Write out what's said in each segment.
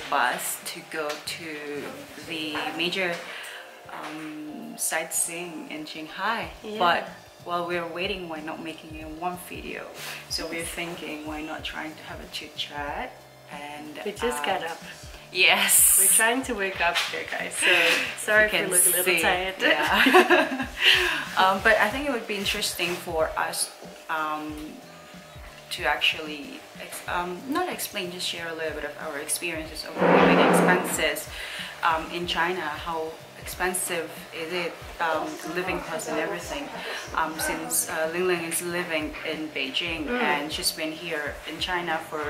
bus to go to the major sightseeing in Shanghai. But while we're waiting, why not making it one video? So we're thinking, why not trying to have a chit chat? And we just got up. Yes, we're trying to wake up here, guys. So sorry if you look a little tired. Yeah. But I think it would be interesting for us to actually not explain, just share a little bit of our experiences of living expenses in China. How expensive is it, living costs and everything, since Ling Ling is living in Beijing and she's been here in China for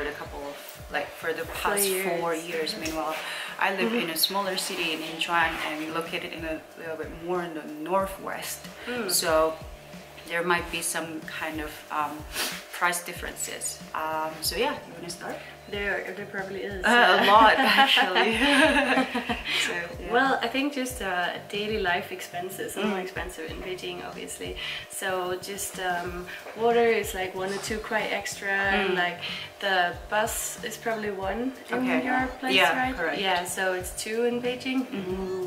for the past 4 years. Meanwhile, I live in a smaller city in Yinchuan and located in a little bit more in the northwest. So there might be some kind of price differences. So yeah, you want to start? There probably is. A lot, actually. So, yeah. Well, I think just daily life expenses are more expensive in Beijing, obviously. So just water is like 1 or 2 quite extra, and like the bus is probably 1 in your place, right? Correct. Yeah, so it's 2 in Beijing.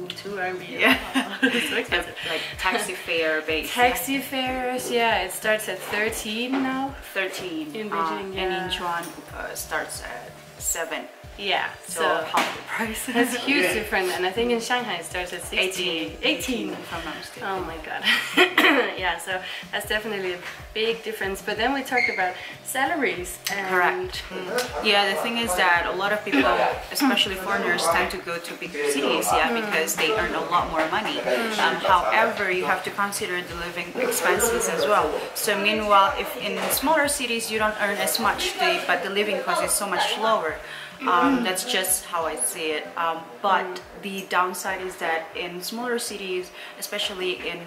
2 RMB. Yeah. It's so expensive. Like taxi fare based. Taxi fares, yeah, it starts at 13 now. 13 in Beijing, and Yinchuan starts at 7. Yeah, so half the price. That's a huge difference, and I think in Shanghai it starts at 18. 18. If I'm not mistaken. Oh my god. Yeah, so that's definitely a big difference. But then we talked about salaries. And correct. Yeah, the thing is that a lot of people, especially foreigners, tend to go to bigger cities, because they earn a lot more money. However, you have to consider the living expenses as well. So meanwhile, if in smaller cities you don't earn as much, but the living cost is so much lower. That's just how I see it. But the downside is that in smaller cities, especially in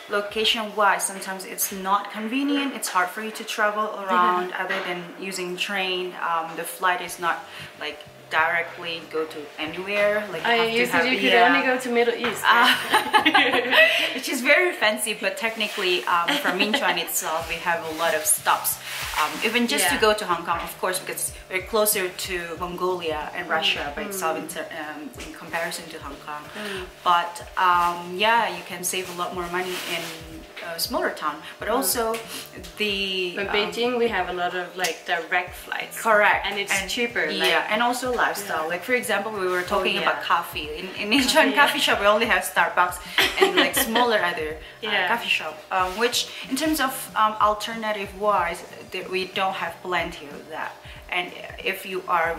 location-wise, sometimes it's not convenient. It's hard for you to travel around other than using train. The flight is not like directly go to anywhere. Like you could only go to Middle East, right? Which is very fancy, but technically from Yinchuan itself we have a lot of stops, even just to go to Hong Kong, of course, because we're closer to Mongolia and Russia by itself in comparison to Hong Kong. But yeah, you can save a lot more money in a smaller town, but also the in Beijing we have a lot of like direct flights. Correct. And it's cheaper. Yeah, and also lifestyle. Like for example, we were talking about coffee. In Yinchuan coffee shop, we only have Starbucks and like smaller other coffee shop. Which in terms of alternative wise, we don't have plenty of that. And if you are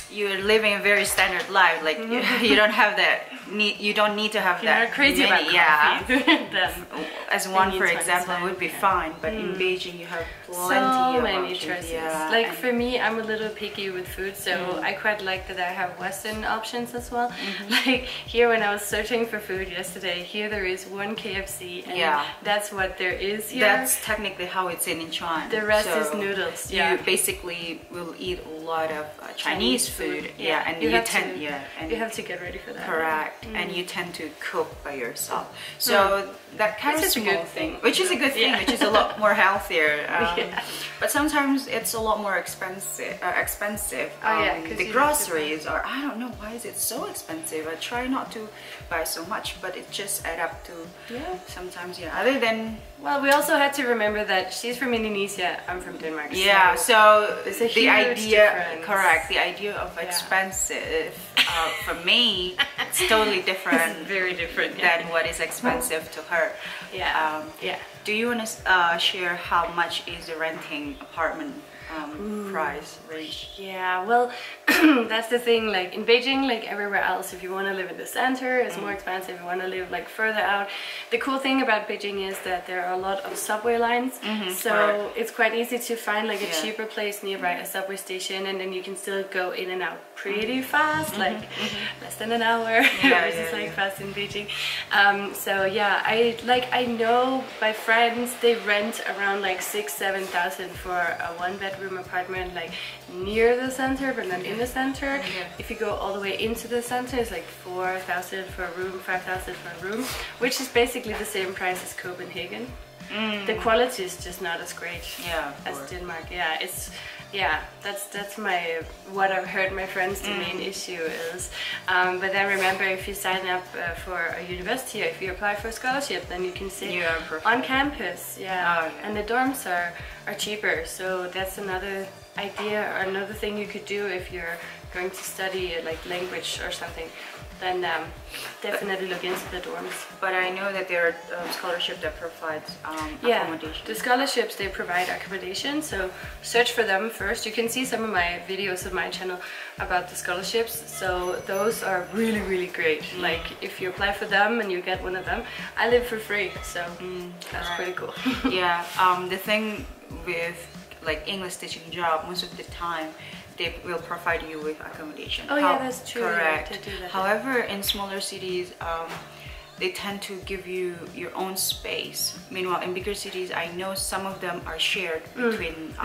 you're living a very standard life, like you don't have that need, you don't need to have You're that not crazy many, about coffee. As one for example would be fine, but in Beijing you have plenty so of many options. choices. Like for me, I'm a little picky with food, so I quite like that I have Western options as well. Like here when I was searching for food yesterday, here there is 1 KFC, and that's what there is here. That's technically how it's in Yinchuan. The rest is noodles. You basically will eat a lot of Chinese food. And you have to get ready for that. Correct. And you tend to cook by yourself. So that kind of is a good thing. Which is a good thing, which is a lot more healthier. But sometimes it's a lot more expensive. The groceries are, I don't know why is it so expensive. I try not to buy so much, but it just adds up to sometimes. Other than, well, we also had to remember that she's from Indonesia, I'm from Denmark. So there's a the idea, difference. correct, the idea of expensive for me, it's totally different. It's very different than what is expensive to her. Do you want to share how much is the renting apartment price range? Yeah, well, that's the thing. Like in Beijing, like everywhere else, if you want to live in the center, it's more expensive. If you want to live like further out, the cool thing about Beijing is that there are a lot of subway lines, so it's quite easy to find like a cheaper place nearby a subway station, and then you can still go in and out pretty fast, like less than an hour, which is like fast in Beijing. So yeah, I know my friends, they rent around like 6,000–7,000 for a 1-bedroom apartment, like near the center but not in the center. If you go all the way into the center, it's like 4,000 for a room, 5,000 for a room, which is basically the same price as Copenhagen. the quality is just not as great as course. Denmark. That's my what I've heard my friends the main issue is. But then remember, if you sign up for a university, or if you apply for a scholarship, then you can sit on campus. And the dorms are cheaper. So that's another idea, or another thing you could do if you're going to study like language or something. Then definitely look into the dorms. But I know that there are scholarships that provide accommodation. The scholarships, they provide accommodation, so search for them first. You can see some of my videos on my channel about the scholarships, so those are really, really great. Like if you apply for them and you get one of them, I live for free, so that's pretty cool. The thing with like English teaching job, most of the time they will provide you with accommodation. That's true. Correct. They do that. However, in smaller cities, they tend to give you your own space. Meanwhile, in bigger cities, I know some of them are shared between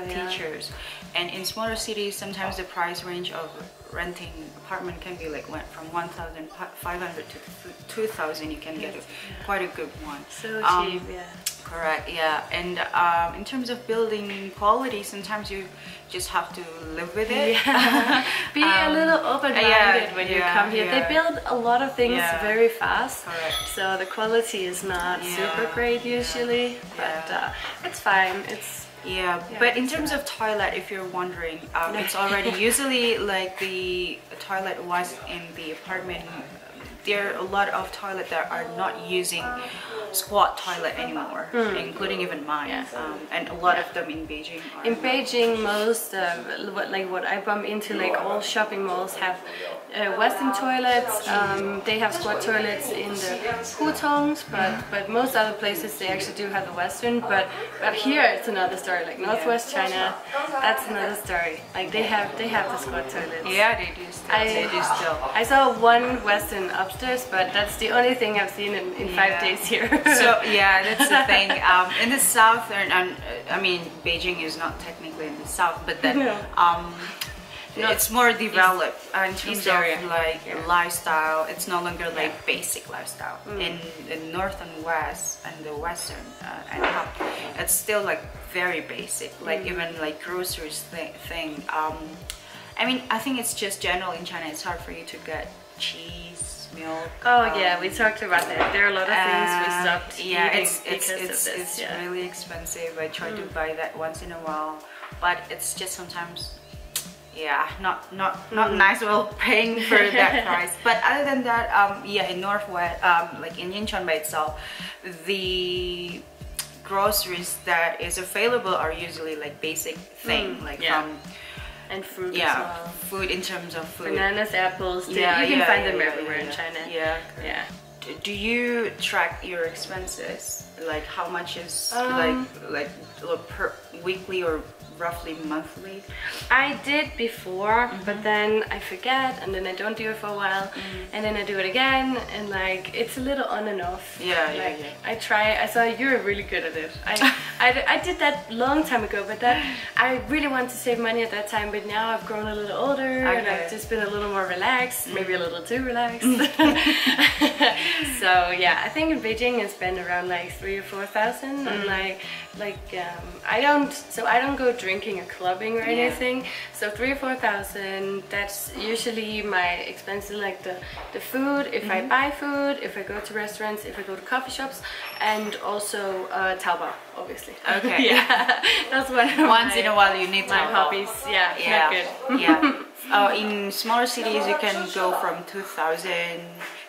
teachers. And in smaller cities, sometimes the price range of renting apartment can be like went from 1,500 to 2,000. You can get quite a good one. So cheap, Correct, and in terms of building quality, sometimes you just have to live with it. Be a little open-minded when you come here. They build a lot of things very fast, so the quality is not super great usually, but it's fine. But in terms of toilet, if you're wondering, it's already usually like the toilet was in the apartment. There are a lot of toilets that are not using squat toilet anymore, including even mine, and a lot of them in Beijing. In Beijing, most what I bump into, like all shopping malls have Western toilets. They have squat toilets in the hutongs, but most other places they actually do have the Western. But here it's another story. Like Northwest China, that's another story. Like they have the squat toilets. Yeah, they do still. I saw one Western upstairs, but that's the only thing I've seen in 5 days here. So that's the thing. In the south, I mean, Beijing is not technically in the south, but then it's more developed in terms of like lifestyle. It's no longer like basic lifestyle. In the north and west and the western and how it's still like very basic. Like even like groceries thing. I mean, I think it's just general in China. It's hard for you to get cheese, milk. We talked about that. There are a lot of things we stopped eating it's really expensive. I try to buy that once in a while, but it's just sometimes not nice while paying for that price. But other than that, in Northwest, like in Yinchuan by itself, the groceries that is available are usually like basic thing, like from and fruit as well. Food in terms of food. Bananas, apples, you can find them everywhere in China. Do you track your expenses? Like how much is like per weekly or roughly monthly? I did before, but then I forget, and then I don't do it for a while, and then I do it again, and like it's a little on and off. I try. I saw you're really good at it. I did that long time ago, but I really wanted to save money at that time, but now I've grown a little older and I've just been a little more relaxed, maybe a little too relaxed. So I think in Beijing it's been around like 3,000 or 4,000, and I don't go drinking or clubbing or anything, so 3,000 or 4,000, that's usually my expenses, like the food, if I buy food, if I go to restaurants, if I go to coffee shops, and also Taobao, obviously. That's once in a while you need my hobbies. Not good. In smaller cities you can go from 2,000.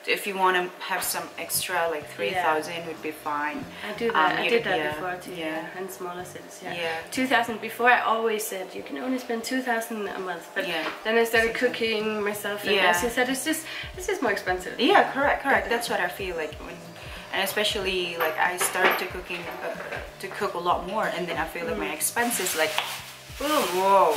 If you want to have some extra, like 3,000 would be fine. I do that. I did that before too. In smaller cities. 2,000. Before I always said you can only spend 2,000 a month, but then I started cooking myself, and as you said, it's just more expensive. Correct. That's what I feel like and especially like I started to cook a lot more, and then I feel like my expenses like. Whoa!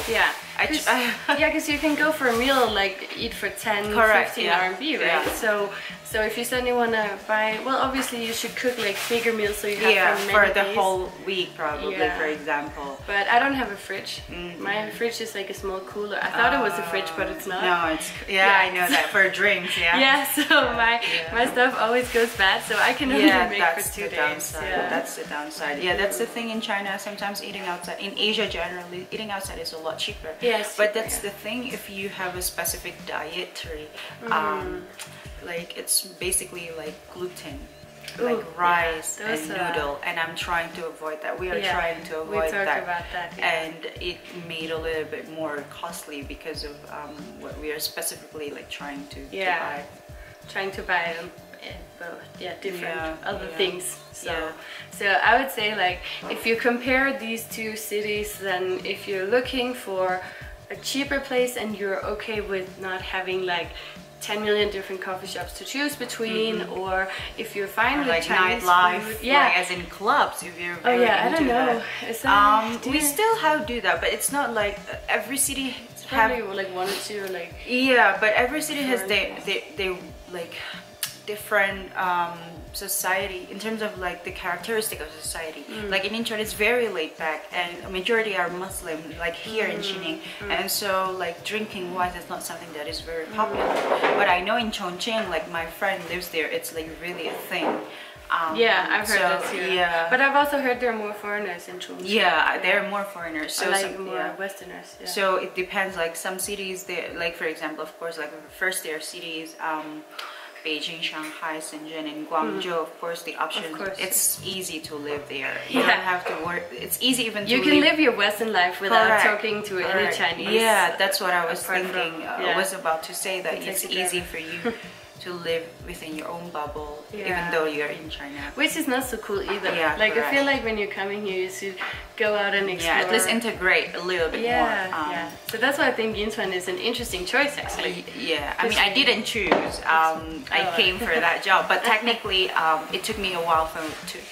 Yeah, because you can go for a meal, like eat for 10, correct, 15 yeah. RMB, right? Yeah. So if you suddenly want to buy, well, obviously you should cook like bigger meals so you have for for many the days. whole week probably, for example. But I don't have a fridge. My fridge is like a small cooler. I thought it was a fridge, but it's not. No, it's I know that for drinks, Yeah, so my stuff always goes bad, so I can only make for 2 days. Downside. Yeah, that's the downside. Yeah, that's the thing in China. Sometimes eating outside, in Asia generally, eating outside is a lot cheaper. Yes, but that's the thing. If you have a specific dietary, like it's basically like gluten. Like rice and noodle, and I'm trying to avoid that. We are trying to avoid that. About that, and it made a little bit more costly because of what we are specifically like trying to buy. Trying to buy different other things. So I would say, like, if you compare these two cities, then if you're looking for a cheaper place and you're okay with not having like 10 million different coffee shops to choose between, or if you're fine with like Chinese nightlife, food, like as in clubs, if you're very I don't know. That. We still do that, but it's not like every city have like one or two, like but every city has they like different society in terms of like the characteristic of society. Like in Yinchuan, it's very laid back, and a majority are Muslim, like here in Xining, and so like drinking wise, it's not something that is very popular. But I know in Chongqing, like my friend lives there, it's like really a thing. I've heard that too. But I've also heard there are more foreigners in Chongqing. There are more foreigners. So like more Westerners. So it depends. Like some cities, they like, for example, of course, like first there are cities. Beijing, Shanghai, Shenzhen, and Guangzhou, of course, the option, it's easy to live there. You don't have to work. It's easy even to you can live your Western life without talking to any Chinese. Yeah, that's what I was thinking. I was about to say that it's easy for you to live within your own bubble, even though you're in China. Which is not so cool either. Like I feel like when you're coming here, you should go out and explore. At least integrate a little bit more. So that's why I think Yinchuan is an interesting choice, actually. I mean, I didn't choose. I came for that job, but technically, it took me a while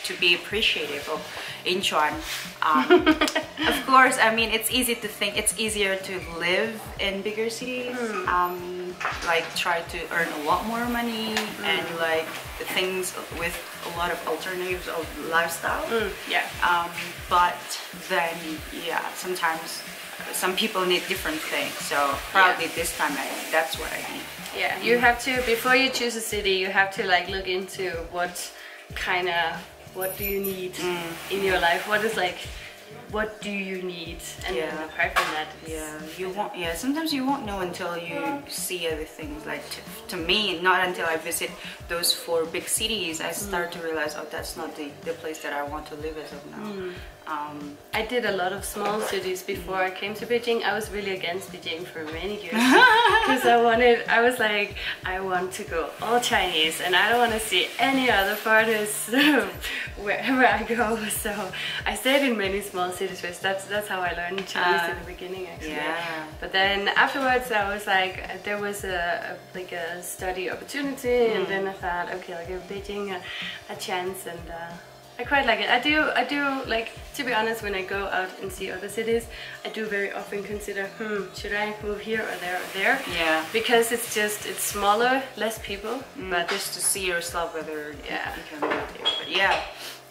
to be appreciative of Yinchuan. Of course, I mean, it's easy to think it's easier to live in bigger cities. Like try to earn a lot more money and like things with a lot of alternatives of lifestyle. But then sometimes some people need different things, so probably this time that's what I need. You have to, before you choose a city, you have to like look into what do you need in your life, what do you need, and then apart from that, sometimes you won't know until you see other things. Like to me, not until I visit those 4 big cities, I start to realize, oh, that's not the place that I want to live as of now. I did a lot of small cities before I came to Beijing. I was really against Beijing for many years because I was like, I want to go all Chinese and I don't want to see any other foreigners wherever I go. So I stayed in many small cities. That's how I learned Chinese in the beginning, actually. But then afterwards, I was like, there was a study opportunity, and then I thought, okay, I'll give Beijing a chance, and I quite like it. I do like, to be honest, when I go out and see other cities, I do very often consider, should I move here or there or there? Because it's smaller, less people, but just to see yourself whether you can move there.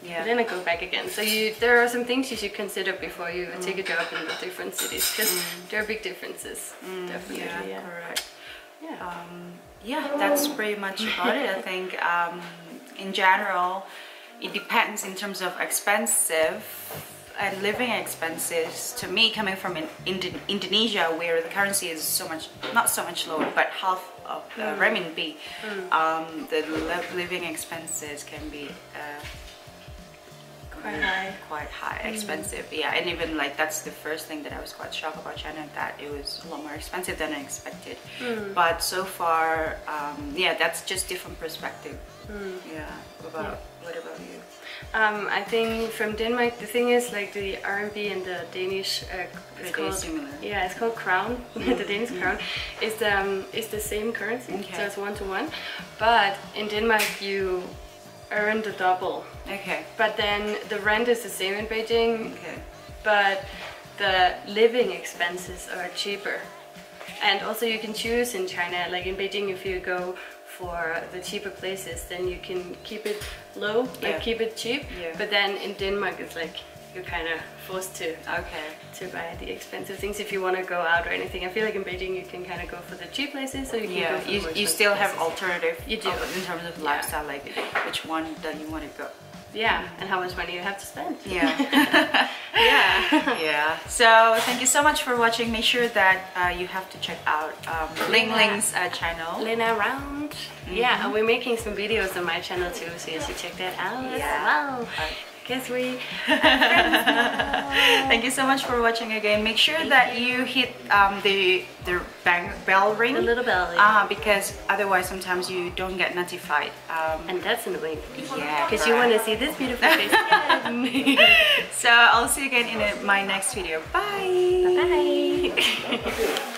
But then I go back again. So there are some things you should consider before you take a job in the different cities, because there are big differences. Definitely. Correct. That's pretty much about it. I think in general, it depends in terms of expensive and living expenses. To me, coming from Indonesia, where the currency is not so much lower, but half of renminbi, the living expenses can be quite high, expensive. And even like that's the first thing that I was quite shocked about China, that it was a lot more expensive than I expected. But so far, that's just different perspective. What about you? I think from Denmark, the thing is, like, the RMB and the Danish it's called similar. It's called crown. The Danish crown is the same currency, so it's 1-to-1. But in Denmark, you earn the double. But then the rent is the same in Beijing. But the living expenses are cheaper. And also you can choose in China, like in Beijing, if you go for the cheaper places, then you can keep it low, like keep it cheap. But then in Denmark, it's like you're kind of forced to buy the expensive things if you want to go out or anything. I feel like in Beijing you can kind of go for the cheap places, so you can go for the more you still have places. alternative. You do in terms of lifestyle, like which one that you want to go. Yeah, and how much money you have to spend. Yeah. Yeah. So thank you so much for watching. Make sure that you have to check out Ling Ling's channel. Lena Round. Yeah, and we're making some videos on my channel too, so you should check that out as well. Guess we have friends now. Thank you so much for watching again. Make sure that you hit the bell ring. The little bell. Because otherwise sometimes you don't get notified. And that's annoying. Yeah. Because you want to see this beautiful face again. So I'll see you again in my next video. Bye. Bye.